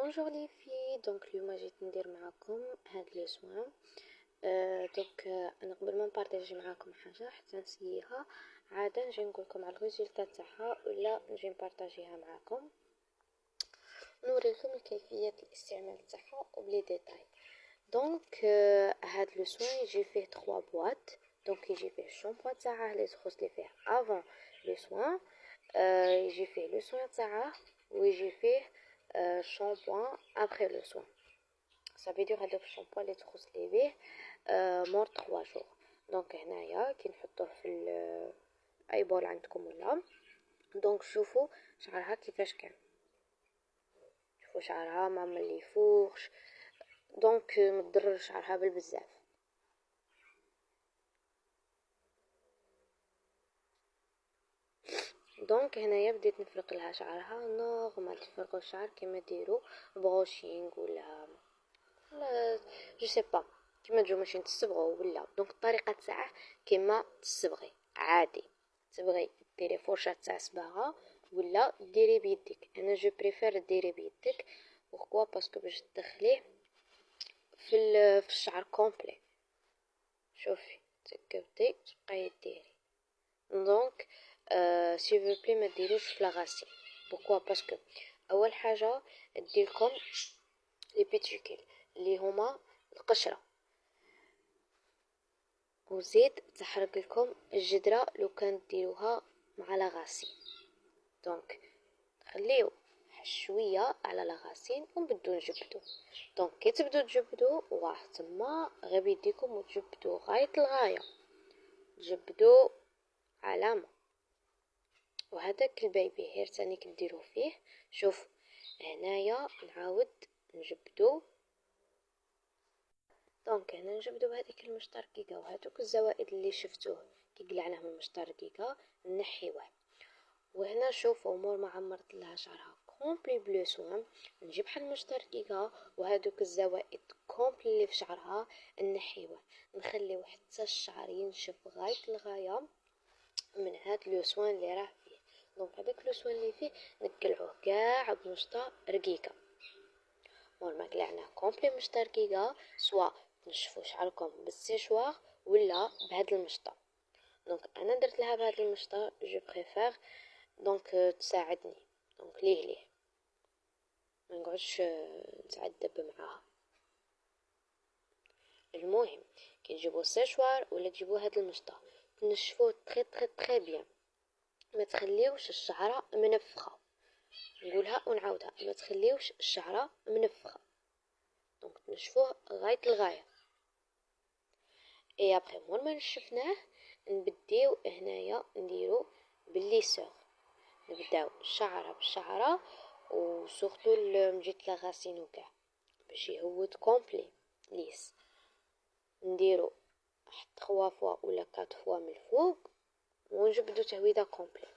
بونجور لي في دونك اليوم جيت ندير معاكم هاد لو سوان. انا قبل ما نبارطاجي معاكم حاجه حتى نسيها عاده نجي نقولكم على الريزلت تاعها ولا نجي نبارطاجيها معاكم نوريكم كيفيه الاستعمال تاعها وبلي ديتاي. دونك هاد لو سوان يجي فيه 3 بواط. دونك يجي فيه الشامبو تاعه اللي تغسلي فيه افون لو سوان، يجي فيه لو سوان تاعه ويجي فيه شامبوان ابري لو سوان. ça veut dire هذاك الشامبو اللي تغسلي به مور 3 جور. دونك هنايا كي نحطوه في اي بول عندكم ولا دونك شوفوا شعرها كيفاش كان، شوفوا شعرها ما مليفوش دونك متضرر شعرها بالبزاف. دونك هنايا بديت نفرق لها شعرها نورمال، تفرقوا الشعر كيما ديروا بروشينغ ولا جو سي با كيما تجو ماشي تصبغوا ولا. دونك الطريقه تاعه كيما تصبغي عادي، تبغي ديري فرشه تاع صباغه ولا ديري بيدك. انا جو بريفير ديري بيدك بوركوا باسكو باش تدخليه في الشعر كومبلي. شوفي تكبتي تبقاي ديري دونك سي فو بلي ما ديروش في لاغاسي. بوركوا باسكو اول حاجه ديركم لي بيتيكيل اللي هما القشره وزيد تحرق لكم الجدرة لو كان ديروها مع لاغاسين. دونك خليو شويه على لاغاسين ونبدو نجبدو. دونك كي تبدو تجبدو واه تما غير بيديكم وتجبدو غايه الغايه، تجبدو علامه. وهذاك البيبي هير تاني كديرو فيه. شوف هنايا نعاود نجبدو. دونك هنا نجبدو بهذيك المشط رقيقه وهذوك الزوائد اللي شفتوه كي قلعناه من المشط رقيقه نحيوه. وهنا شوفوا مور ما عمرت لها شعرها كومبلي بلو سوان نجيب بحال المشط رقيقه وهذوك الزوائد كومبلي اللي في شعرها نحيوه، نخليو حتى الشعر ينشف غايه الغايه من هاد لو سوان اللي راه فيه. دونك هذاك لو سوان اللي فيه نقلعوه كاع بمشطه رقيقه. مور ما قلعناه كومبلي مشطه رقيقه سوا تنشفوا شعركم بالسيشوار ولا بهاد المشطه. دونك انا درت لها بهاد المشطه جو بريفير دونك تساعدني. دونك ليه ما نقعدش نتعذب معاها. المهم كي تجيبوا السيشوار ولا تجيبوا هاد المشطه تنشفوه تري تري تري بيان، ما تخليوش الشعره منفخه. نقولها ونعاودها، ما تخليوش الشعره منفخه. دونك تنشفوه غايه الغايه. اي ابري مور ما نشفناه نبديو هنايا نديرو بالليسور، نبداو شعره بشعره وسورتو مجيت لاغاسين وكاع باش يهود كومبلي ليس. نديرو 3 فوا ولا 4 فوا من الفوق ونجبدو تهويده كومبلي.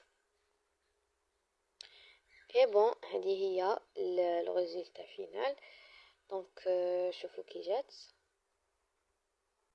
اي بون هذه هي الريزلت فينال. دونك شوفوا كي جات